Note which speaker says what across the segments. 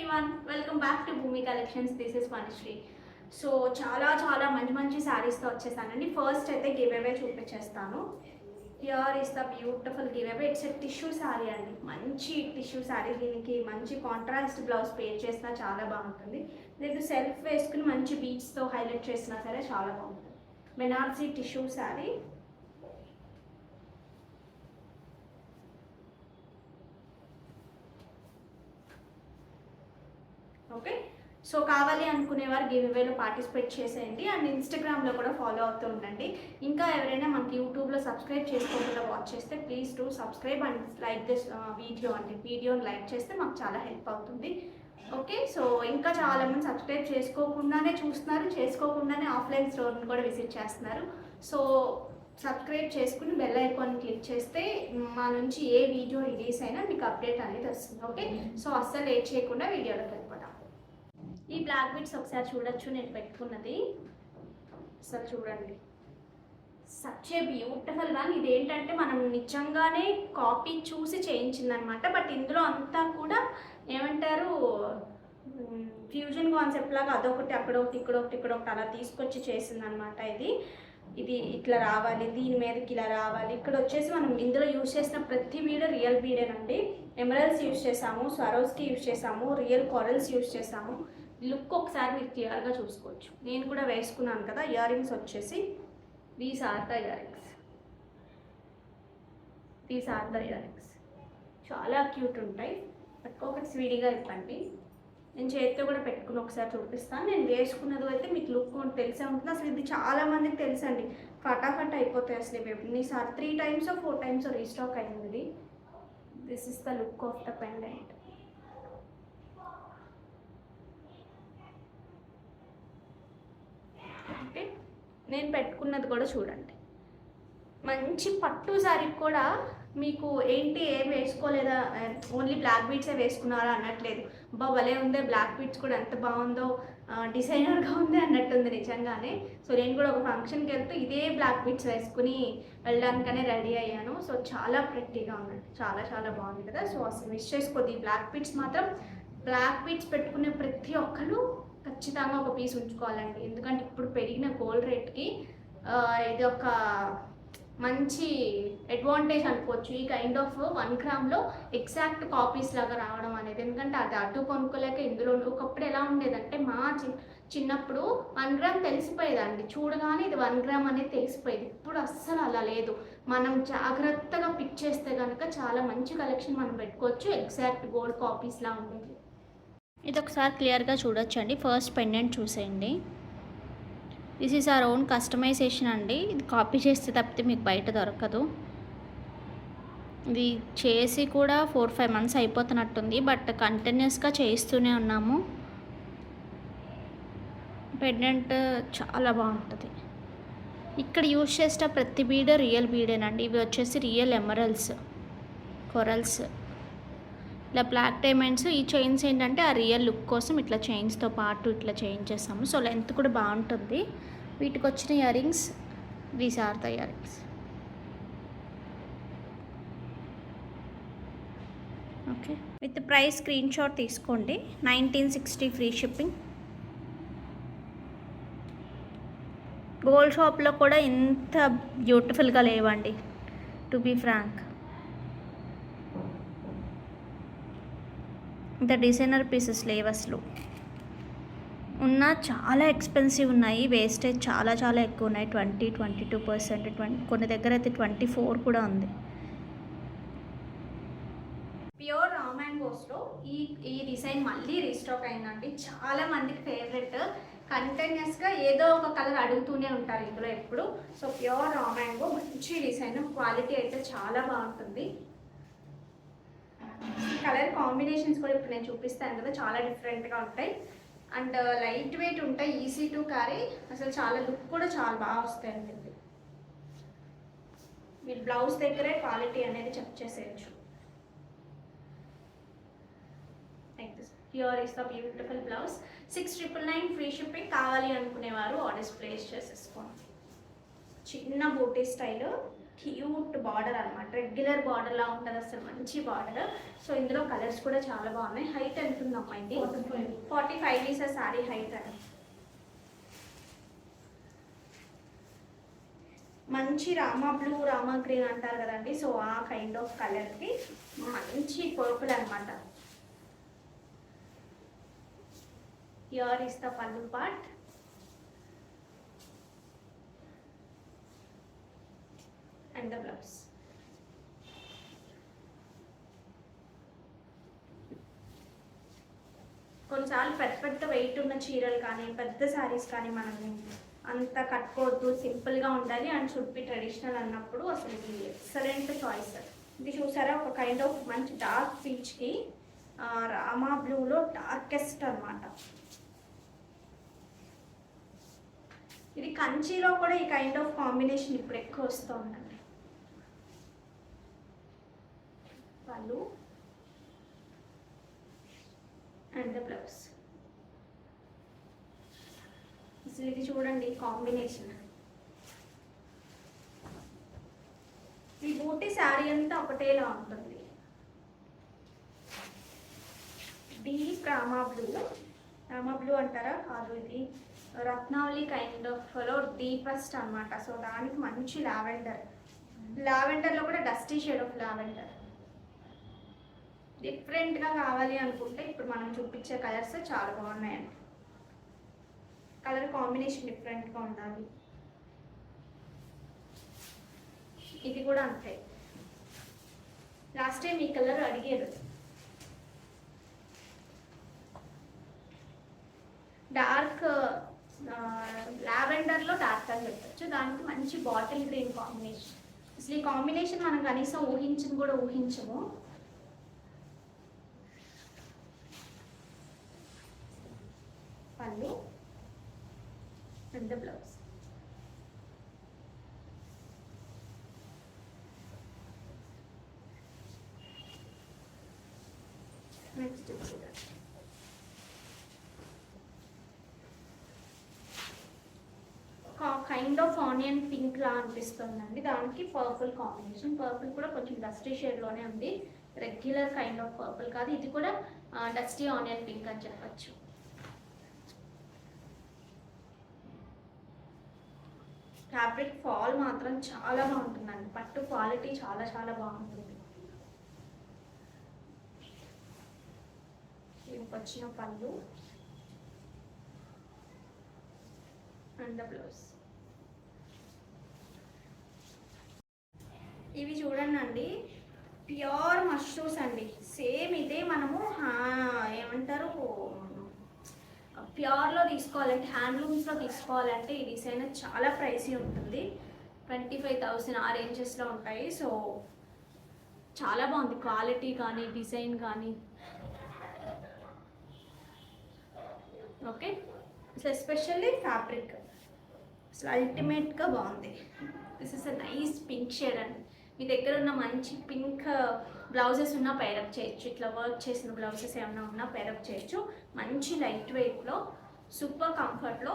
Speaker 1: Everyone, welcome back to భూమి collections. This is Manasri. So చాలా మంచి శారీస్తో వచ్చేసానండి. ఫస్ట్ అయితే గివ్ అవే చూపించేస్తాను. Here is the beautiful give away. It's a tissue sari అండి, మంచి టిష్యూ శారీ. దీనికి మంచి కాంట్రాస్ట్ బ్లౌజ్ పేర్ చేసినా చాలా బాగుంటుంది. లేదు సెల్ఫ్ వేసుకుని మంచి బీట్స్తో హైలైట్ చేసినా సరే చాలా బాగుంటుంది. Banarasi tissue sari. Okay, so కావాలి అనుకునేవారు గివ్ అవేలో పార్టిసిపేట్ చేసేయండి అండ్ ఇన్స్టాగ్రామ్లో కూడా ఫాలో అవుతూ ఉండండి. ఇంకా ఎవరైనా మనకి యూట్యూబ్లో సబ్స్క్రైబ్ చేసుకోకుండా వాచ్ చేస్తే please do subscribe and like this video అండి. వీడియోని లైక్ చేస్తే మాకు చాలా హెల్ప్ అవుతుంది. ఓకే, సో ఇంకా చాలామంది సబ్స్క్రైబ్ చేసుకోకుండానే చూస్తున్నారు, చేసుకోకుండానే ఆఫ్లైన్ స్టోర్ని కూడా విజిట్ చేస్తున్నారు. సో సబ్స్క్రైబ్ చేసుకుని బెల్ ఐకాన్ క్లిక్ చేస్తే మా నుంచి ఏ వీడియో రిలీజ్ అయినా మీకు అప్డేట్ అనేది వస్తుంది. ఓకే, సో అస్సలు లేట్ చేయకుండా వీడియోలోకి వెళ్ళిపోతాం. ఈ బ్లాక్ బీడ్స్ ఒకసారి చూడొచ్చు, నేను పెట్టుకున్నది. అసలు చూడండి, సచ్ ఏ బ్యూటిఫుల్ వన్. ఇదేంటంటే మనం నిజంగానే కాపీ చూసి చేయించిందనమాట. బట్ ఇందులో అంతా కూడా ఏమంటారు, ఫ్యూజన్ కాన్సెప్ట్ లాగా అదొకటి అక్కడొకటి ఇక్కడొకటి అలా తీసుకొచ్చి చేసిందనమాట. ఇది ఇట్లా రావాలి, దీని మీదకి ఇలా రావాలి. ఇక్కడ వచ్చేసి మనం ఇందులో యూజ్ చేసిన ప్రతి బీడ్ రియల్ బీడేనండి. ఎమరల్స్ యూజ్ చేసాము, స్వరోస్కి యూజ్ చేసాము, రియల్ కొరల్స్ యూజ్ చేసాము. లుక్ ఒకసారి మీరు క్లియర్గా చూసుకోవచ్చు. నేను కూడా వేసుకున్నాను కదా. ఇయర్ రింగ్స్ వచ్చేసి these are the ear rings. చాలా క్యూట్ ఉంటాయి. ఒకటి స్వీడీగా ఇవ్వండి. నేను చేతితో కూడా పెట్టుకుని ఒకసారి చూపిస్తాను. నేను వేసుకున్నది అయితే మీకు లుక్ తెలిసే ఉంటుంది. అసలు ఇది చాలా మందికి తెలుసండి, ఫటాఫట్ అయిపోతాయి. అసలు ఇవి ఎన్నిసార్లు 3 times or 4 times రీస్టాక్ అయింది. This is the look of the pendant. Okay, నేను పెట్టుకున్నది కూడా చూడండి. మంచి పట్టు శారీ కూడా మీకు ఏంటి ఏం వేసుకోలేదా, ఓన్లీ బ్లాక్ బీడ్సే వేసుకున్నారా అన్నట్లేదు. భలే ఉందే, బ్లాక్ బీడ్స్ కూడా ఎంత బాగుందో, డిజైనర్గా ఉంది అన్నట్టుంది నిజంగానే. సో నేను కూడా ఒక ఫంక్షన్కి వెళ్తూ ఇదే బ్లాక్ బీడ్స్ వేసుకుని వెళ్ళడానికనే రెడీ అయ్యాను. సో చాలా ప్రెట్టీగా ఉందండి, చాలా బాగుంది కదా. సో అసలు మిస్ చేసుకోద్ది. ఈ బ్లాక్ బీడ్స్ మాత్రం, బ్లాక్ బీడ్స్ పెట్టుకునే ప్రతి ఒక్కరు ఖచ్చితంగా ఒక పీస్ ఉంచుకోవాలండి. ఎందుకంటే ఇప్పుడు పెరిగిన గోల్డ్ రేట్కి ఇది ఒక మంచి అడ్వాంటేజ్ అనుకోవచ్చు. ఈ kind of 1 grams exact copies లాగా రావడం అనేది. ఎందుకంటే అది అటు కొనుక్కోలేక ఇందులో ఒకప్పుడు ఎలా ఉండేదంటే, మా చిన్నప్పుడు 1 gram తెలిసిపోయేదండి. చూడగానే ఇది 1 gram అనేది తెలిసిపోయేది. ఇప్పుడు అస్సలు అలా లేదు. మనం జాగ్రత్తగా పిక్ చేస్తే కనుక చాలా మంచి కలెక్షన్ మనం పెట్టుకోవచ్చు. ఎగ్జాక్ట్ గోల్డ్ కాపీస్లా ఉండేది. ఇది ఒకసారి క్లియర్గా చూడొచ్చండి. ఫస్ట్ పెండెంట్ చూసేయండి. This is our own customization అండి. ఇది కాపీ చేస్తే తప్పితే మీకు బయట దొరకదు. ఇది చేసి కూడా 4-5 months అయిపోతున్నట్టుంది. బట్ కంటిన్యూస్గా చేస్తూనే ఉన్నాము. పెండెంట్ చాలా బాగుంటుంది. ఇక్కడ యూజ్ చేసిన ప్రతి బీడ్ రియల్ బీడేనండి. ఇవి వచ్చేసి రియల్ ఎమరల్స్, కొరల్స్, ఇలా బ్లాక్ డైమండ్స్. ఈ చైన్స్ ఏంటంటే ఆ రియల్ లుక్ కోసం ఇట్లా చైన్స్తో పాటు ఇట్లా చేయించేస్తాము. సో లెంత్ కూడా బాగుంటుంది. వీటికి వచ్చిన ear rings, these are the ear rings. Okay, with price screen shot తీసుకోండి. 1960 ఫ్రీ షిప్పింగ్. గోల్డ్ షాప్లో కూడా ఇంత బ్యూటిఫుల్గా లేవండి, టు బీ ఫ్రాంక్. ఇంత డిజైనర్ పీసెస్ లేవు అసలు. ఉన్న చాలా ఎక్స్పెన్సివ్ ఉన్నాయి. వేస్టేజ్ చాలా ఎక్కువ ఉన్నాయి. 22%, కొన్ని దగ్గర అయితే 24 కూడా ఉంది. ప్యూర్ రా మ్యాంగోస్లో ఈ డిజైన్ మళ్ళీ రీస్టాక్ అయిందండి. చాలా మందికి ఫేవరెట్. కంటిన్యూస్గా ఏదో ఒక కలర్ అడుగుతూనే ఉంటారు ఇందులో ఎప్పుడు. సో ప్యూర్ రా మ్యాంగో, మంచి డిజైన్, క్వాలిటీ అయితే చాలా బాగుంటుంది. కలర్ కాంబినేషన్స్ కూడా ఇప్పుడు నేను చూపిస్తాను కదా, చాలా డిఫరెంట్గా ఉంటాయి అండ్ లైట్ వెయిట్ ఉంటాయి, ఈజీ టు క్యారీ. అసలు చాలా లుక్ కూడా చాలా బాగా వస్తాయండి. మీరు బ్లౌజ్ దగ్గరే క్వాలిటీ అనేది చెక్ చేసేయచ్చు. Here is the beautiful blouse. 699 free shipping. కావాలి అనుకునేవారు ఆర్డర్స్ ప్లేస్ చేసేసుకోండి. చిన్న బూటీ స్టైల్, క్యూట్ బార్డర్ అనమాట, రెగ్యులర్ బార్డర్ లా ఉంటుంది, అసలు మంచి బార్డర్. సో ఇందులో కలర్స్ కూడా చాలా బాగున్నాయి. హైట్ ఎంత ఉందమ్మా ఇది? 45 ఈస్ సారీ హైట్ అని. మంచి రామా బ్లూ రామా గ్రీన్ అంటారు కదండి, సో ఆ కైండ్ ఆఫ్ కలర్కి మంచి పర్పుల్ అనమాట. హియర్ ఇస్ ద పల్లు పార్ట్ అండ్ ద బ్లౌజ్. కొన్నిసార్లు పెద్ద పెద్ద వెయిట్ ఉన్న చీరలు కానీ పెద్ద శారీస్ కానీ మనం అంత కట్టుకోవద్దు, సింపుల్గా ఉండాలి అండ్ షుడ్ బి ట్రెడిషనల్ అన్నప్పుడు అసలు ఇది ఎక్సలెంట్ చాయిస్. ఇది చూసారా, ఒక కైండ్ ఆఫ్ మంచి డార్క్ పీచ్కి రామా బ్లూలో డార్కెస్ట్ అనమాట. ఇది కంచిలో కూడా ఈ కైండ్ ఆఫ్ కాంబినేషన్ ఇప్పుడు ఎక్కువ వస్తూ ఉందండి. వాళ్ళు అండ్ ద బ్లౌజ్. అసలు ఇది చూడండి కాంబినేషన్. ఈ బూటీ శారీ అంతా ఒకటేలా ఉంటుంది. డీప్ రామా బ్లూ అంటారా, కాదు ఇది రత్నావళి కైండ్ ఆఫ్ లో డీపెస్ట్ అనమాట. సో దానికి మంచి లావెండర్లో కూడా డస్టీ షేడ్ ఆఫ్ లావెండర్. డిఫరెంట్గా కావాలి అనుకుంటే ఇప్పుడు మనం చూపించే కలర్స్ చాలా బాగున్నాయండి. కలర్ కాంబినేషన్ డిఫరెంట్గా ఉండాలి. ఇది కూడా అంతే. లాస్ట్ టైం ఈ కలర్ అడిగారు. డార్క్ లావెండర్లో డార్క్ అని చెప్పచ్చు. దానికి మంచి బాటిల్ గ్రీన్ కాంబినేషన్. అసలు ఈ కాంబినేషన్ మనం కనీసం ఊహించము. పళ్ళు and the blouse. Next kind of onion pink లా అనిపిస్తుందండి. దానికి పర్పుల్ కాంబినేషన్. పర్పుల్ కూడా కొంచెం డస్టీ షేడ్లోనే ఉంది, రెగ్యులర్ కైండ్ ఆఫ్ పర్పుల్ కాదు. ఇది కూడా డస్టీ ఆనియన్ పింక్ అని చెప్పచ్చు. ఫ్యాబ్రిక్ ఫాల్ మాత్రం చాలా బాగుంటుందండి. పట్టు క్వాలిటీ చాలా చాలా బాగుంటుంది. దీనికి వచ్చిన పళ్ళు అండ్ ద బ్లౌజ్. ఇవి చూడండి, ప్యూర్ మష్రూమ్స్ అండి. సేమ్ ఇదే మనము ఏమంటారు ప్యూర్లో తీసుకోవాలంటే, హ్యాండ్లూమ్స్లో తీసుకోవాలంటే ఈ డిజైన్ చాలా ప్రైసీ ఉంటుంది. 25,000 ఆ రేంజెస్లో ఉంటాయి. సో చాలా బాగుంది క్వాలిటీ కానీ డిజైన్ కానీ. ఓకే, సో ఎస్పెషల్లీ ఫ్యాబ్రిక్ అసలు అల్టిమేట్గా బాగుంది. This is a nice pink shade అండి. మీ దగ్గర ఉన్న మంచి పింక్ బ్లౌజెస్ ఉన్నా పేరప్ చేయొచ్చు. ఇట్లా వర్క్ చేసిన బ్లౌజెస్ ఏమైనా ఉన్నా పేరప్ చేయొచ్చు. మంచి లైట్ వెయిట్లో, సూపర్ కంఫర్ట్లో,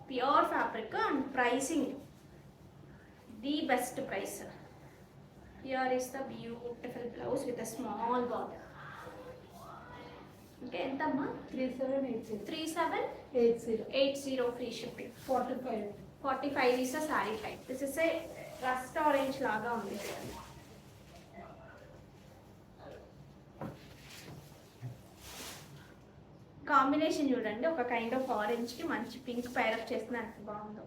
Speaker 1: pure fabric and pricing the best price. Here is the beautiful blouse with a small border. Okay, ఎంతమ్మా? 3780 free shipping. 45 is a sari height. This is a rust orange లాగా ఉంది. Combination చూడండి, ఒక kind of ఆరెంజ్కి మంచి pink pair up చేసిన ఎంత బాగుందో.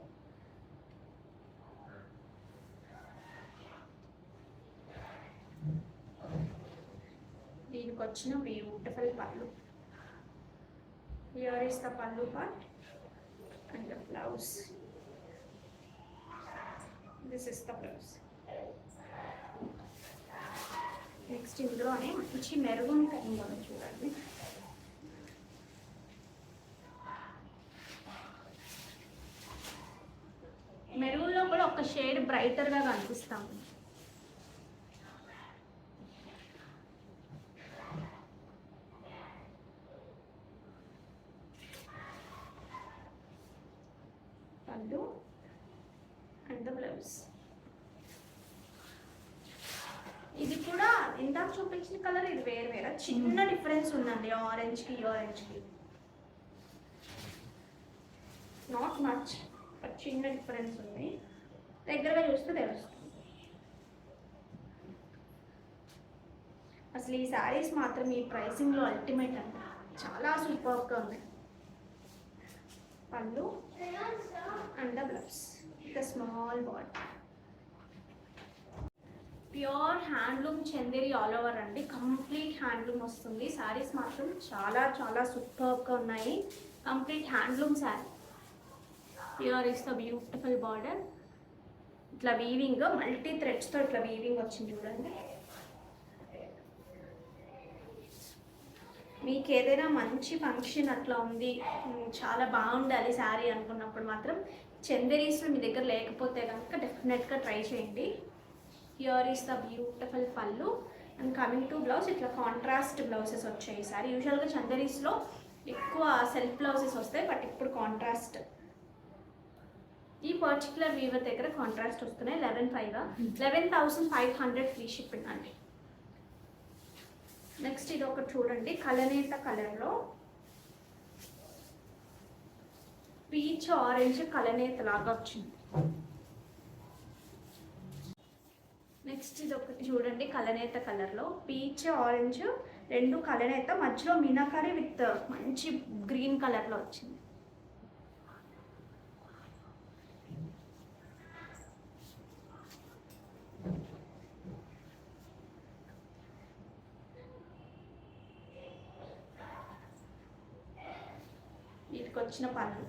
Speaker 1: దీనికి వచ్చిన బ్యూటిఫుల్ పళ్ళు. హియర్ ఇస్ ద పళ్ళు part and the blouse. This is the blouse. Next ఇందులోనే మంచి మెరూన్ కైండ్ ఉంది చూడండి. మెరూన్లో కూడా ఒక షేడ్ బ్రైటర్గా కనిపిస్తాము. పళ్ళు అండ్ ద బ్లౌజ్. ఇందాక చూపించిన కలర్ ఇది వేరు వేరే, చిన్న డిఫరెన్స్ ఉందండి ఆరెంజ్కి ఈ ఆరెంజ్కి. నాట్ మచ్, చిన్న డిఫరెన్స్ ఉంది, దగ్గరగా చూస్తే తెలుస్తుంది. అసలు ఈ శారీస్ మాత్రం ఈ ప్రైసింగ్లో అల్టిమేట్ అండి, చాలా సూపర్గా ఉన్నాయి. పళ్ళు and the blouse the small border. Pure handloom Chanderi all over అండి, కంప్లీట్ హ్యాండ్లూమ్ వస్తుంది. శారీస్ మాత్రం చాలా చాలా సూపర్గా ఉన్నాయి, complete handloom sari. Here is the beautiful border, ఇట్లా వీవింగ్ మల్టీ థ్రెడ్స్తో ఇట్లా వీవింగ్ వచ్చింది చూడండి. మీకు ఏదైనా మంచి ఫంక్షన్ అట్లా ఉంది, చాలా బాగుండాలి శారీ అనుకున్నప్పుడు మాత్రం చందేరీస్లో మీ దగ్గర లేకపోతే కనుక డెఫినెట్గా ట్రై చేయండి. హియర్ ఈస్ ద బ్యూటిఫుల్ పళ్ళు అండ్ కమింగ్ టు బ్లౌజ్ ఇట్లా కాంట్రాస్ట్ బ్లౌజెస్ వచ్చాయి ఈసారి. యూజువల్గా చందేరీస్లో ఎక్కువ సెల్ఫ్ బ్లౌజెస్ వస్తాయి, బట్ ఇప్పుడు కాంట్రాస్ట్. ఈ పర్టికులర్ వీవర్ దగ్గర కాంట్రాస్ట్ వస్తున్నాయి. 11,500 ఫ్రీ షిప్పింగ్ అండి. నెక్స్ట్ ఇది ఒకటి చూడండి, కలనేత కలర్లో పీచ్ ఆరెంజ్ కలనేత లాగా వచ్చింది. నెక్స్ట్ ఇది ఒకటి చూడండి, కలనేత కలర్లో పీచ్ ఆరెంజ్ రెండు కలనేత, మధ్యలో మీనాకారి విత్ మంచి గ్రీన్ కలర్లో వచ్చింది. వీటికి వచ్చిన పళ్ళు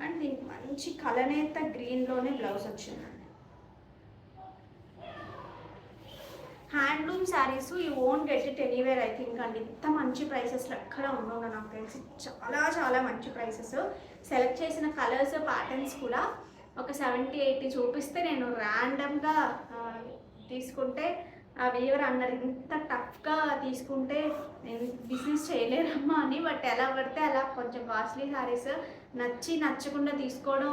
Speaker 1: అండ్ దీనికి మంచి కలనేత గ్రీన్లోనే బ్లౌజ్ వచ్చిందండి. Handloom saris you won't get it anywhere I think అండి. ఇంత మంచి ప్రైసెస్లో ఎక్కడ ఉండవు నాకు తెలిసి, చాలా చాలా మంచి ప్రైసెస్. సెలెక్ట్ చేసిన కలర్స్ ప్యాటర్న్స్ కూడా ఒక 70-80 చూపిస్తే నేను ర్యాండమ్గా తీసుకుంటే ఆ వీవర్ అన్నారు ఇంత టఫ్గా తీసుకుంటే నేను బిజినెస్ చేయలేరమ్మా అని. బట్ ఎలా పడితే అలా కొంచెం కాస్ట్లీ శారీస్ నచ్చకుండా తీసుకోవడం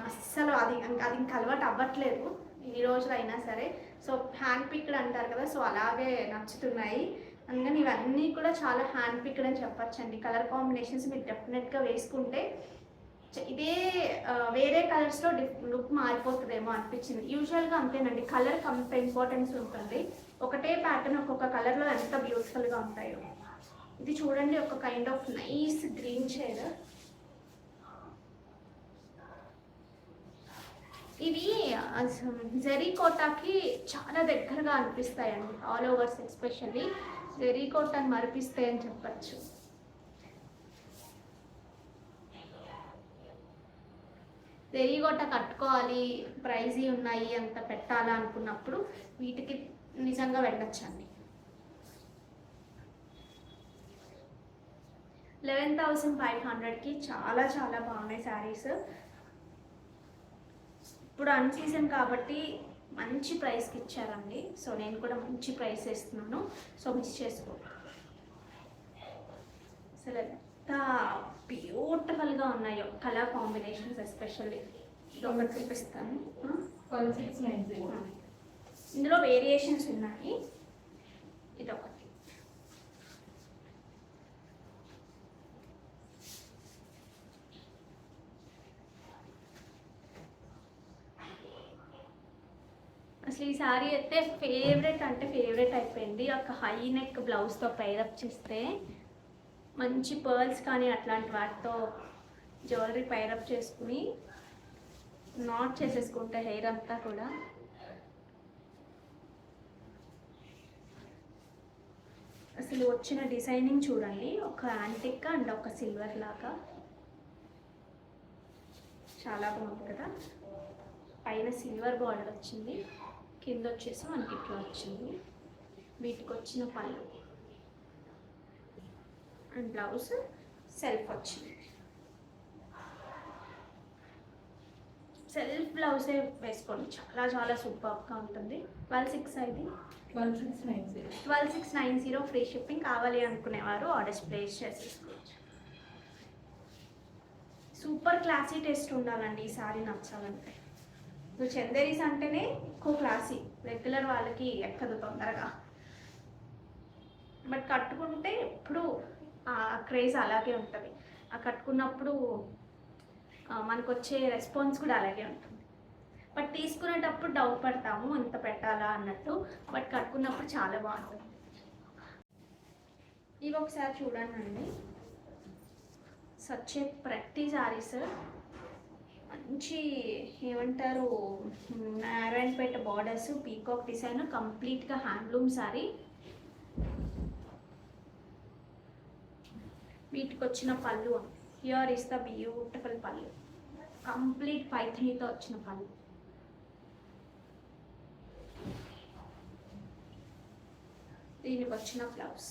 Speaker 1: అస్సలు అది ఇంకా అలవాటు అవ్వట్లేదు ఇన్ని రోజులు అయినా సరే. సో హ్యాండ్ పిక్డ్ అంటారు కదా, సో అలాగే నచ్చుతున్నాయి. అందుకని ఇవన్నీ కూడా చాలా హ్యాండ్ పిక్డ్ అని చెప్పచ్చండి. కలర్ కాంబినేషన్స్ మీరు డెఫినెట్గా వేసుకుంటే ఇదే వేరే కలర్స్లో లుక్ మారిపోతుందేమో అనిపించింది. యూజువల్గా అంతేనండి, కలర్కి అంత ఇంపార్టెన్స్ ఉంటుంది. ఒకటే ప్యాటర్న్ ఒక్కొక్క కలర్లో ఎంత బ్యూటిఫుల్గా ఉంటాయో. ఇది చూడండి, ఒక kind of nice green shade. ఇవి జరీ కోటాకి చాలా దగ్గరగా అనిపిస్తాయండి, ఆల్ ఓవర్స్ ఎస్పెషల్లీ జరీ కోటాని మరిపిస్తాయని చెప్పచ్చు. జరీగొట్ట కట్టుకోవాలి, ప్రైజీ ఉన్నాయి, అంత పెట్టాలా అనుకున్నప్పుడు వీటికి నిజంగా వెళ్ళొచ్చండి. 11,500కి చాలా చాలా బాగున్నాయి శారీస్. ఇప్పుడు అన్ సీజన్ కాబట్టి మంచి ప్రైస్కి ఇచ్చారండి. సో నేను కూడా మంచి ప్రైస్ ఇస్తున్నాను, సో మిస్ చేసుకో. అసలు ఎంత బ్యూటిఫుల్గా ఉన్నాయో కలర్ కాంబినేషన్స్, ఎస్పెషల్లీ ఇది ఒకటి చూపిస్తాను.
Speaker 2: 12,690
Speaker 1: ఇందులో వేరియేషన్స్ ఉన్నాయి. ఇదొకటి అసలు ఈ శారీ అయితే ఫేవరెట్ అంటే ఫేవరెట్ అయిపోయింది. ఒక హై నెక్ బ్లౌజ్తో పైరప్ చేస్తే మంచి పర్ల్స్ కానీ అట్లాంటి వాటితో జ్యువెలరీ పైరప్ చేసుకుని నాట్ చేసేసుకుంటే హెయిర్ అంతా కూడా అసలు వచ్చిన డిజైనింగ్ చూడండి, ఒక యాంటిక్ అండ్ ఒక సిల్వర్ లాగా చాలా బాగుంది కదా. పైన సిల్వర్ బార్డర్ వచ్చింది, కింద వచ్చేసి మనకి ఇట్లా వచ్చింది. వీటికి వచ్చిన పళ్ళు అండ్ బ్లౌజ్ సెల్ఫ్ వచ్చింది. సెల్ఫ్ బ్లౌజే వేసుకోండి, చాలా చాలా సూపర్గా ఉంటుంది. 12,690 ఫ్రీ షిప్పింగ్. కావాలి అనుకునేవారు ఆర్డర్స్ ప్లేస్ చేసేసుకోవచ్చు. సూపర్ క్లాసీ టేస్ట్ ఉండాలండి ఈ సారీ నచ్చాలంటే. సో చందేరీస్ అంటేనే ఎక్కువ క్లాసీ, రెగ్యులర్ వాళ్ళకి ఎక్కదు తొందరగా. బట్ కట్టుకుంటే ఎప్పుడు ఆ క్రేజ్ అలాగే ఉంటుంది. ఆ కట్టుకున్నప్పుడు మనకు వచ్చే రెస్పాన్స్ కూడా అలాగే ఉంటుంది. బట్ తీసుకునేటప్పుడు డౌట్ పడతాము ఎంత పెట్టాలా అన్నట్టు, బట్ కట్టుకున్నప్పుడు చాలా బాగుంటుంది. ఇవి ఒకసారి చూడండి, సచ్ ఏ ప్రతి సారీస్. మంచి ఏమంటారు, నారాయణపేట బార్డర్స్, పీకాక్ డిజైన్, కంప్లీట్గా హ్యాండ్లూమ్ సారీ. వీటికి వచ్చిన పళ్ళు, హియర్ ఇస్ ద బ్యూటిఫుల్ పళ్ళు, కంప్లీట్ పైథనీతో వచ్చిన పళ్ళు. దీనికి వచ్చిన బ్లౌజ్.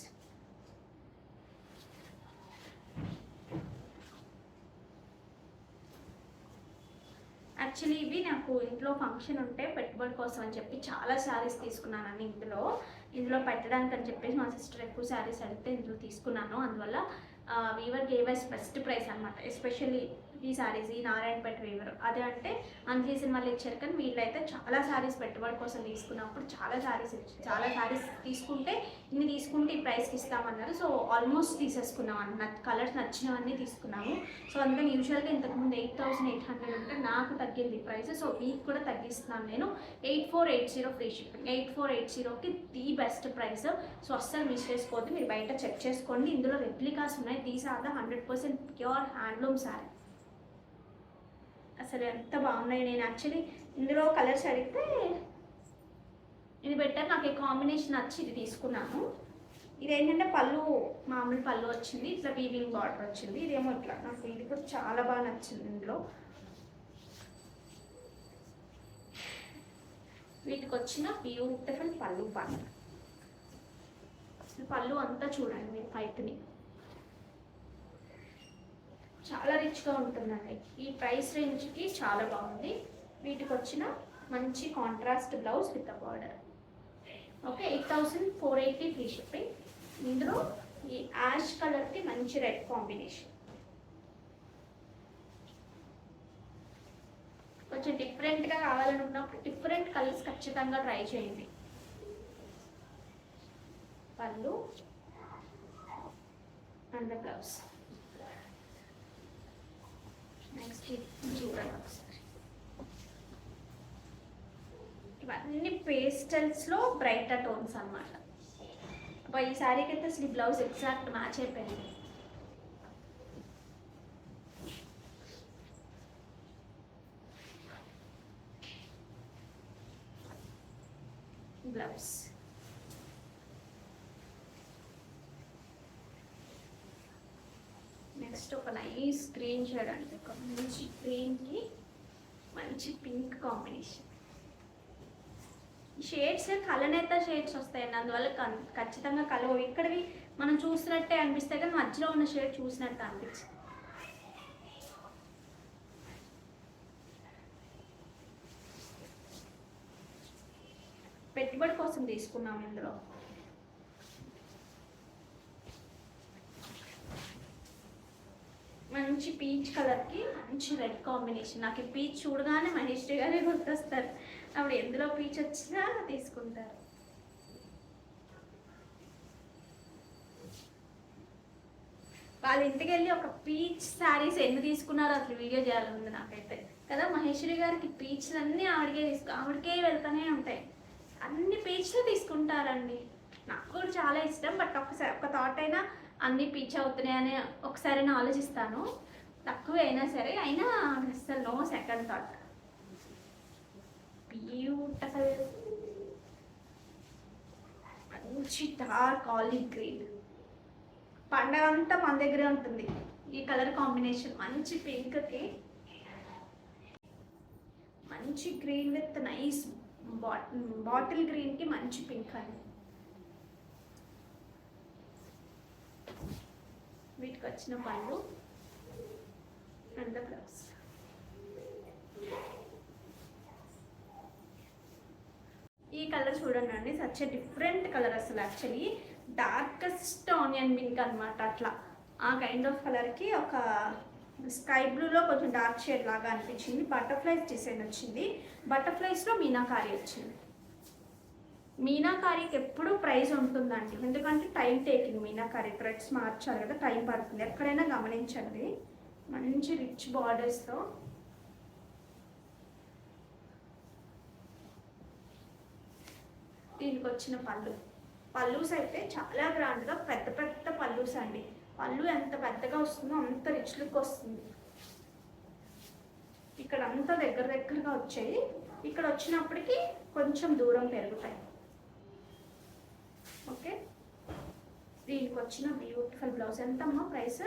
Speaker 1: యాక్చువల్లీ ఇవి నాకు ఇంట్లో ఫంక్షన్ ఉంటే పెట్టుబడి కోసం అని చెప్పి చాలా శారీస్ తీసుకున్నాను. ఇందులో పెట్టడానికి అని చెప్పేసి మా సిస్టర్ ఎక్కువ శారీస్ అడిగితే ఇందులో తీసుకున్నాను. అందువల్ల weaver gave us best price అనమాట. ఎస్పెషల్లీ ఈ శారీస్, ఈ నారాయణపేట వీవర్ అదే అంటే అన్సీజన్ వాళ్ళు ఇచ్చారు, కానీ వీళ్ళైతే చాలా శారీస్ పెట్టుబడి కోసం తీసుకున్నప్పుడు చాలా శారీస్ తీసుకుంటే ఇన్ని తీసుకుంటే ఈ ప్రైస్కి ఇస్తామన్నారు. సో ఆల్మోస్ట్ తీసేసుకున్నాం అన్న కలర్స్ నచ్చినవన్నీ తీసుకున్నాము. సో అందుకని యూజువల్గా ఇంతకుముందు 8,800 ఉంటే నాకు తగ్గింది ప్రైస్. సో మీకు కూడా తగ్గిస్తున్నాను నేను. 8480 ఫ్రీ షిప్పింగ్. 8480కి ది బెస్ట్ ప్రైస్. సో అస్సలు మిస్ చేసుకోవద్దు, మీరు బయట చెక్ చేసుకోండి. ఇందులో రెప్లికాస్ ఉన్నాయి. These are the 100% pure handloom sari. అసలు ఎంత బాగున్నాయి. నేను యాక్చువల్లీ ఇందులో కలర్స్ అడిగితే ఇది బెటర్, నాకు ఈ కాంబినేషన్ నచ్చి ఇది తీసుకున్నాను. ఇదేంటంటే పళ్ళు మామూలు పళ్ళు వచ్చింది, ఇట్లా వీవింగ్ బార్డర్ వచ్చింది. ఇదేమో ఇట్లా, నాకు ఇది కూడా చాలా బాగా నచ్చింది. ఇందులో వీటికి వచ్చిన బ్యూటిఫుల్ పళ్ళు బార్డర్. పళ్ళు అంతా చూడండి మీరు, పైతని చాలా రిచ్గా ఉంటుందండి. ఈ ప్రైస్ రేంజ్కి చాలా బాగుంది. వీటికి వచ్చిన మంచి contrast blouse with the border. Okay, 8480 free shipping. ఇందులో ఈ యాష్ కలర్కి మంచి రెడ్ కాంబినేషన్. కొంచెం డిఫరెంట్గా కావాలనుకున్నప్పుడు డిఫరెంట్ కలర్స్ ఖచ్చితంగా ట్రై చేయండి. పళ్ళు అండ్ ద బ్లౌజ్. నెక్స్ట్ చూడండి ఒకసారి, ఇవన్నీ పేస్టల్స్లో బ్రైటర్ టోన్స్ అనమాట. ఈ శారీకి అయితే అసలు ఈ బ్లౌజ్ ఎగ్జాక్ట్ మ్యాచ్ అయిపోయింది. బ్లౌజ్ నెక్స్ట్ ఒక నైస్ గ్రీన్ షేడ్ అండి, ఒక మంచి గ్రీన్కి మంచి పింక్ కాంబినేషన్. షేడ్స్ కలనేత షేడ్స్ వస్తాయండి, అందువల్ల ఖచ్చితంగా కలవు. ఇక్కడవి మనం చూసినట్టే అనిపిస్తాయి, కానీ మధ్యలో ఉన్న షేడ్ చూసినట్టు అనిపించింది. పెట్టుబడి కోసం తీసుకున్నాం ఇందులో. మంచి పీచ్ కలర్కి మంచి రెడ్ కాంబినేషన్. నాకు ఈ పీచ్ చూడగానే మహేశ్వరి గారే గుర్తొస్తారు. అప్పుడు ఎందులో పీచ్ వచ్చినా తీసుకుంటారు. వాళ్ళ ఇంటికి వెళ్ళి ఒక పీచ్ శారీస్ ఎన్ని తీసుకున్నారో అసలు వీడియో చేయాలని నాకైతే కదా. మహేశ్వరి గారికి పీచ్లు అన్నీ ఆవిడకే వెళ్తూనే ఉంటాయి. అన్ని పీచ్లు తీసుకుంటారండి. నాకు కూడా చాలా ఇష్టం. బట్ ఒక థాట్ అయినా అన్నీ పీచ్ అవుతున్నాయని ఒకసారి నేను ఆలోచిస్తాను. తక్కువ అయినా సరే, అయినా అసలు నో సెకండ్ థాట్. బ్యూటిఫుల్ మంచి డార్క్ ఆలివ్ గ్రీన్. పండగ అంతా మన దగ్గరే ఉంటుంది ఈ కలర్ కాంబినేషన్. మంచి పింక్కి మంచి గ్రీన్ విత్ నైస్ బాటిల్ గ్రీన్కి మంచి పింక్ అండి. వీటికి వచ్చిన పళ్ళు అండ్ ద బ్లౌజ్. ఈ కలర్ చూడండి, సచ్ ఏ డిఫరెంట్ కలర్. అసలు యాక్చువల్లీ డార్కెస్ట్ ఆనియన్ పింక్ అనమాట. అట్లా ఆ కైండ్ ఆఫ్ కలర్కి ఒక స్కై బ్లూలో కొంచెం డార్క్ షేడ్ లాగా అనిపించింది. బటర్ఫ్లైస్ డిజైన్ వచ్చింది. బటర్ఫ్లైస్లో మీనాకారి వచ్చింది. మీనాకారికి ఎప్పుడు ప్రైస్ ఉంటుందండి, ఎందుకంటే టైం టేకింగ్. మీనాకారి థ్రెడ్స్ మార్చాలి కదా, టైం పడుతుంది. ఎక్కడైనా గమనించండి. మంచి రిచ్ బార్డర్స్తో దీనికి వచ్చిన పల్లూస్ అయితే చాలా గ్రాండ్గా పెద్ద పెద్ద పల్లూస్ అండి. పళ్ళు ఎంత పెద్దగా వస్తుందో అంత రిచ్ లుక్ వస్తుంది. ఇక్కడ అంతా దగ్గరగా వచ్చాయి. ఇక్కడ వచ్చినప్పటికీ కొంచెం దూరం పెరుగుతాయి. ఓకే, దీనికి వచ్చిన బ్యూటిఫుల్ బ్లౌజ్. ఎంతమ్మా ప్రైస్?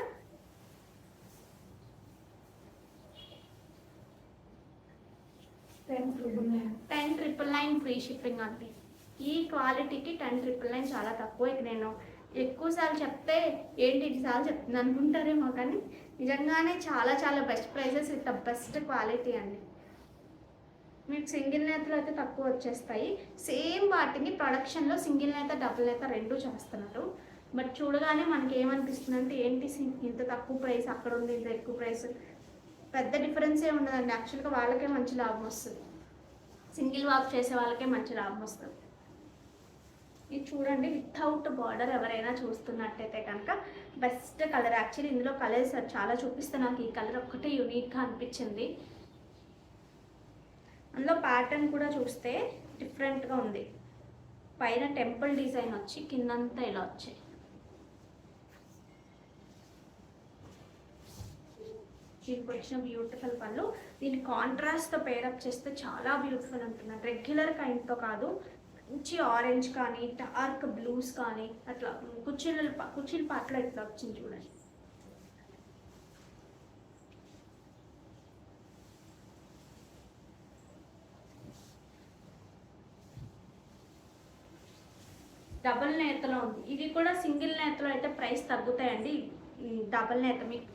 Speaker 1: 10,999 ఫ్రీ షిప్పింగ్ అండి. ఈ క్వాలిటీకి 10,999 చాలా తక్కువ. ఇక నేను ఎక్కువసార్లు చెప్తే ఏంటి ఇన్నిసార్లు చెప్తుంది అనుకుంటారేమో, కానీ నిజంగానే చాలా చాలా best prices with the best quality అండి. మీకు సింగిల్ నేతలు అయితే తక్కువ వచ్చేస్తాయి. సేమ్ వాటిని ప్రొడక్షన్లో సింగిల్ నేత డబుల్ నేత రెండు చేస్తున్నారు. బట్ చూడగానే మనకి ఏమనిపిస్తుంది అంటే ఏంటి ఇంత తక్కువ ప్రైస్, అక్కడ ఉంది ఇంత ఎక్కువ ప్రైస్, పెద్ద డిఫరెన్స్ ఏ ఉండదండి. యాక్చువల్గా వాళ్ళకే మంచి లాభం వస్తుంది. సింగిల్ వాక్ చేసే వాళ్ళకే మంచి లాభం వస్తుంది. ఇది చూడండి, వితౌట్ బార్డర్ ఎవరైనా చూస్తున్నట్టయితే కనుక బెస్ట్ కలర్. యాక్చువల్లీ ఇందులో కలర్స్ చాలా చూపిస్తే నాకు ఈ కలర్ ఒక్కటే యూనిక్గా అనిపించింది. అందులో ప్యాటర్న్ కూడా చూస్తే డిఫరెంట్గా ఉంది. పైన టెంపుల్ డిజైన్ వచ్చి కిందంతా ఇలా వచ్చాయి. దీనికి వచ్చిన బ్యూటిఫుల్ పళ్ళు. దీన్ని కాంట్రాస్ట్తో పేరప్ చేస్తే చాలా బ్యూటిఫుల్ ఉంటున్నాయి. రెగ్యులర్ కైండ్తో కాదు, మంచి ఆరెంజ్ కానీ డార్క్ బ్లూస్ కానీ అట్లా కుర్చీల పాటలో ఇట్లా వచ్చింది చూడండి. డబల్ నేతలో ఉంది. ఇది కూడా సింగిల్ నేతలో అయితే ప్రైస్ తగ్గుతాయండి. డబల్ నేత మీకు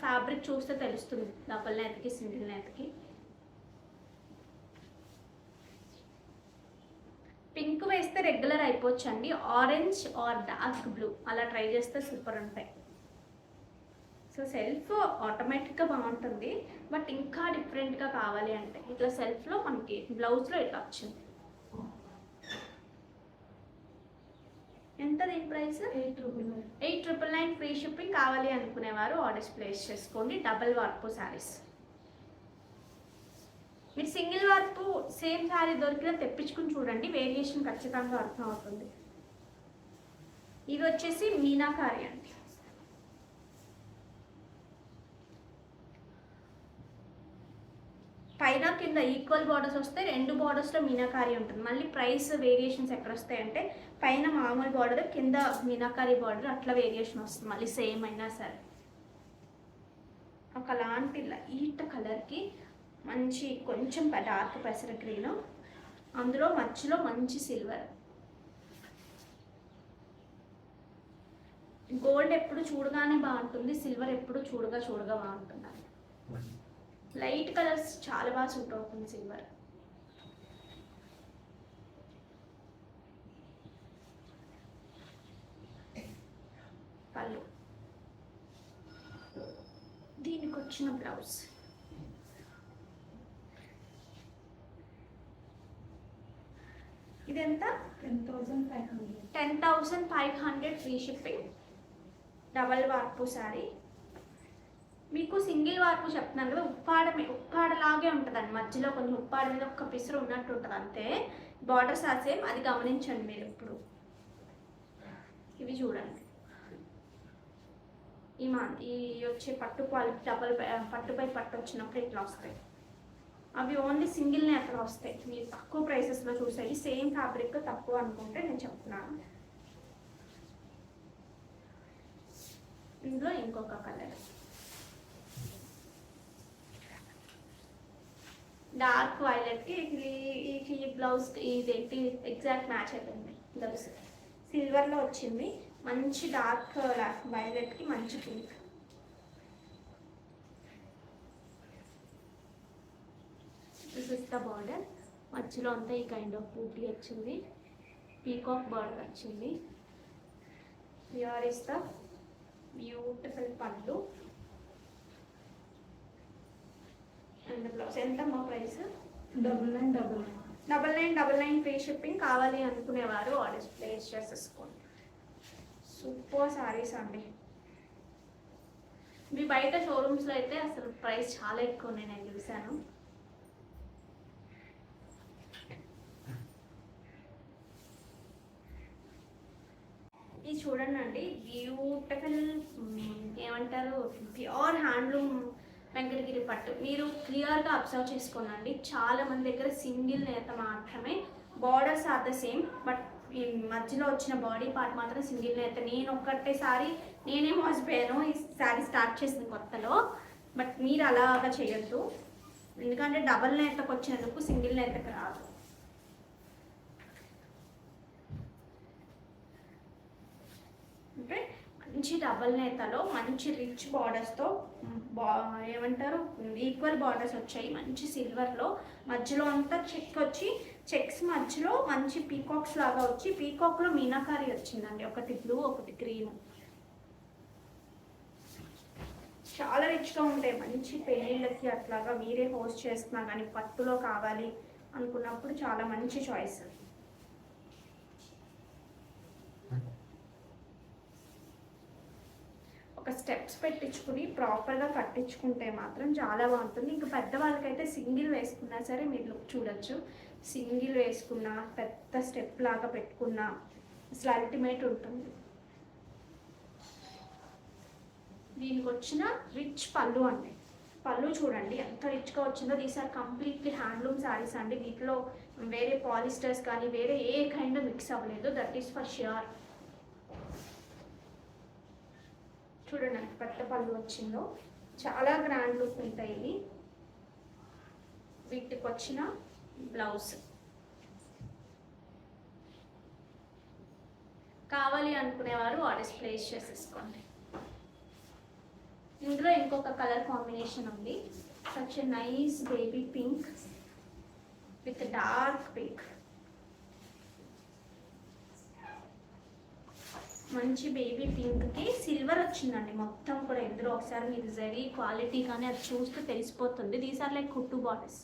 Speaker 1: ఫ్యాబ్రిక్ చూస్తే తెలుస్తుంది, డబల్ నేతకి సింగిల్ నేతకి. పింక్ వేస్తే రెగ్యులర్ అయిపోవచ్చు అండి. ఆరెంజ్ ఆర్ డార్క్ బ్లూ అలా ట్రై చేస్తే సూపర్ ఉంటాయి. సో సెల్ఫ్ ఆటోమేటిక్గా బాగుంటుంది. బట్ ఇంకా డిఫరెంట్గా కావాలి అంటే ఇట్లా సెల్ఫ్లో మనకి బ్లౌజ్లో ఇట్లా వచ్చింది. ఎంత దీని ప్రైస్? 8,999 free shipping. కావాలి అనుకునేవారు ఆర్డర్స్ ప్లేస్ చేసుకోండి. డబల్ వార్పు శారీస్. మీరు సింగిల్ వార్పు సేమ్ శారీ దొరికినా తెప్పించుకుని చూడండి, వేరియేషన్ ఖచ్చితంగా అర్థం అవుతుంది. ఇది వచ్చేసి మీనాకారి అండి. పైన కింద ఈక్వల్ బార్డర్స్ వస్తే రెండు బార్డర్స్లో మీనాకారి ఉంటుంది. మళ్ళీ ప్రైస్ వేరియేషన్స్ ఎక్కడ వస్తాయంటే పైన మామూలు బార్డర్ కింద మీనాకారి బార్డర్ అట్లా వేరియేషన్ వస్తుంది మళ్ళీ సేమ్ అయినా సరే. ఒకలాంటి లైట్ కలర్కి మంచి కొంచెం డార్క్ పెసర గ్రీన్, అందులో మధ్యలో మంచి సిల్వర్. గోల్డ్ ఎప్పుడు చూడగానే బాగుంటుంది, సిల్వర్ ఎప్పుడు చూడగా బాగుంటుంది. లైట్ కలర్స్ చాలా బాగా సూట్ అవుతుంది సిల్వర్. పళ్ళు. దీనికి వచ్చిన బ్లౌజ్. ఇదెంత? 10,500 ఫ్రీ షిప్పింగ్. డబల్ వార్పు శారీ. మీకు సింగిల్ వార్పు చెప్తున్నాను కదా, ఉప్పాడలాగే ఉంటుందండి. మధ్యలో కొంచెం ఉప్పాడ మీద ఒక్క పిసురు ఉన్నట్టు ఉంటుంది అంతే. బార్డర్స్ సేమ్, అది గమనించండి మీరు ఎప్పుడు. ఇవి చూడండి, ఈ వచ్చే పట్టు క్వాలిటీ డబల్ పట్టుపై పట్టు వచ్చినప్పుడు ఇట్లా వస్తాయి. అవి ఓన్లీ సింగిల్ నేతలో వస్తాయి. మీరు తక్కువ ప్రైసెస్లో చూసాయి. సేమ్ ఫ్యాబ్రిక్ తక్కువ అనుకుంటే నేను చెప్తున్నాను. ఇందులో ఇంకొక కలర్ డార్క్ వైలెట్కి ఈ బ్లౌజ్ ఇదేంటి ఎగ్జాక్ట్ మ్యాచ్ అయిపోయింది. బ్లౌజ్ సిల్వర్లో వచ్చింది. మంచి డార్క్ వైలెట్కి మంచి pink. This is the border. మధ్యలో అంతా ఈ కైండ్ ఆఫ్ బూటీ వచ్చింది. పీకాక్ బార్డర్ వచ్చింది. హియర్ ఇస్ ద బ్యూటిఫుల్ పళ్ళు. అండ్ బ్లౌజ్ ఎంతమ్మా ప్రైస్?
Speaker 2: 9999.
Speaker 1: 9999 free shipping. కావాలి అనుకునేవారు ఆర్డర్స్ ప్లేస్ చేసేసుకోండి. సూపర్ సారీస్ అండి. మీ బయట షోరూమ్స్లో అయితే అసలు ప్రైస్ చాలా ఎక్కువ నేను చూశాను. ఇది చూడండి అండి, బ్యూటిఫుల్ ఏమంటారు ప్యూర్ హ్యాండ్లూమ్ వెంకటగిరి పట్టు. మీరు క్లియర్గా అబ్జర్వ్ చేసుకోనండి, చాలా మంది దగ్గర సింగిల్ నేత మాత్రమే. Borders are the same, but ఈ మధ్యలో వచ్చిన బాడీ పార్ట్ మాత్రం సింగిల్ నేత. నేను ఒక్కటేసారి నేనే మోసపోయాను ఈ శారీ స్టార్ట్ చేసిన కొత్తలో. బట్ మీరు అలాగా చేయొద్దు, ఎందుకంటే డబల్ నేతకు వచ్చినందుకు సింగిల్ నేతకు రాదు. అంటే మంచి డబల్ నేతలో మంచి రిచ్ బార్డర్స్తో ఏమంటారు ఈక్వల్ బార్డర్స్ వచ్చాయి. మంచి సిల్వర్లో మధ్యలో అంతా చెక్ వచ్చి, చెక్స్ మధ్యలో మంచి పీకాక్స్ లాగా వచ్చి, పీకాక్లో మీనాకారి వచ్చిందండి, ఒకటి బ్లూ ఒకటి గ్రీన్. చాలా రిచ్గా ఉంటాయి. మంచి పెళ్ళిళ్ళకి అట్లాగా మీరే హోస్ట్ చేస్తున్నా కానీ పట్టులో కావాలి అనుకున్నప్పుడు చాలా మంచి చాయిస్. ఒక స్టెప్స్ పెట్టించుకుని ప్రాపర్గా కట్టించుకుంటే మాత్రం చాలా బాగుంటుంది. ఇంకా పెద్దవాళ్ళకైతే సింగిల్ వేసుకున్నా సరే మీరు లుక్ చూడొచ్చు. సింగిల్ వేసుకున్నా పెద్ద స్టెప్ లాగా పెట్టుకున్నా అసలు అల్టిమేట్ ఉంటుంది. దీనికి వచ్చిన రిచ్ పళ్ళు అండి, పళ్ళు చూడండి ఎంత రిచ్గా వచ్చిందో. These are completely handloom saris అండి. వీటిలో వేరే పాలిస్టర్స్ కానీ వేరే ఏ కైండ్ మిక్స్ అవ్వలేదు, దట్ ఈస్ ఫర్ ష్యూర్. చూడండి ఎంత పెద్ద పళ్ళు వచ్చిందో, చాలా గ్రాండ్ లుక్ ఉంటాయి ఇవి. వీటికి వచ్చిన బ్లౌజ్ కావాలి అనుకునేవారు ఆర్డర్స్ ప్లేస్ చేసేసుకోండి. ఇందులో ఇంకొక కలర్ కాంబినేషన్ ఉంది, such a nice baby pink with dark pink. మంచి బేబీ పింక్కి సిల్వర్ వచ్చిందండి మొత్తం కూడా. ఇందులో ఒకసారి మీరు జరీ క్వాలిటీ కానీ అది చూస్తే తెలిసిపోతుంది. దీస్ ఆర్ లైక్ కుట్టు బార్డర్స్.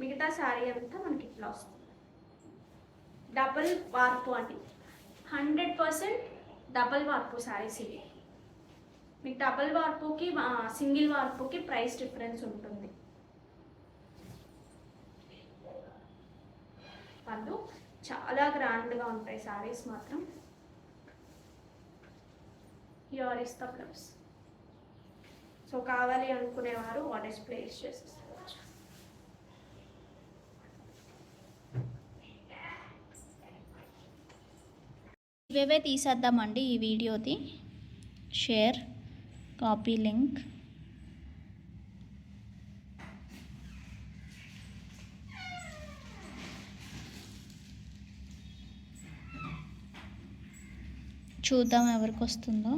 Speaker 1: మిగతా శారీ అంతా మనకి ఇట్లా వస్తుంది. డబల్ వార్పు అండి, 100% డబల్ వార్పు శారీస్ ఇవి. మీకు డబల్ వార్పుకి సింగిల్ వార్పుకి ప్రైస్ డిఫరెన్స్ ఉంటుంది. వాళ్ళు చాలా గ్రాండ్గా ఉంటాయి శారీస్ మాత్రం. Here is the blouse. So కావాలి అనుకునేవారు ఆర్డర్స్ ప్లేస్ చేసేసుకోవచ్చు.
Speaker 3: ఇవే తీసేద్దామండి ఈ వీడియోది. Share, copy link. చూద్దాం ఎవరికి వస్తుందో.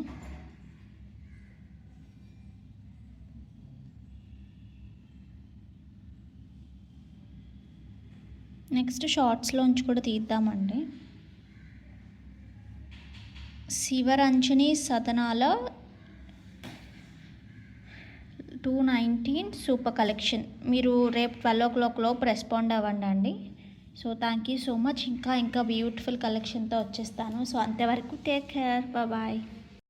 Speaker 3: నెక్స్ట్ షార్ట్స్లోంచి కూడా తీద్దామండి. Sivaranjani Sadanala 219 super collection. మీరు రేపు 12 o'clock లోపు రెస్పాండ్ అవ్వండి. So thank you so much. ఇంకా బ్యూటిఫుల్ కలెక్షన్తో వచ్చేస్తాను. సో అంతవరకు టేక్ కేర్, బాయ్.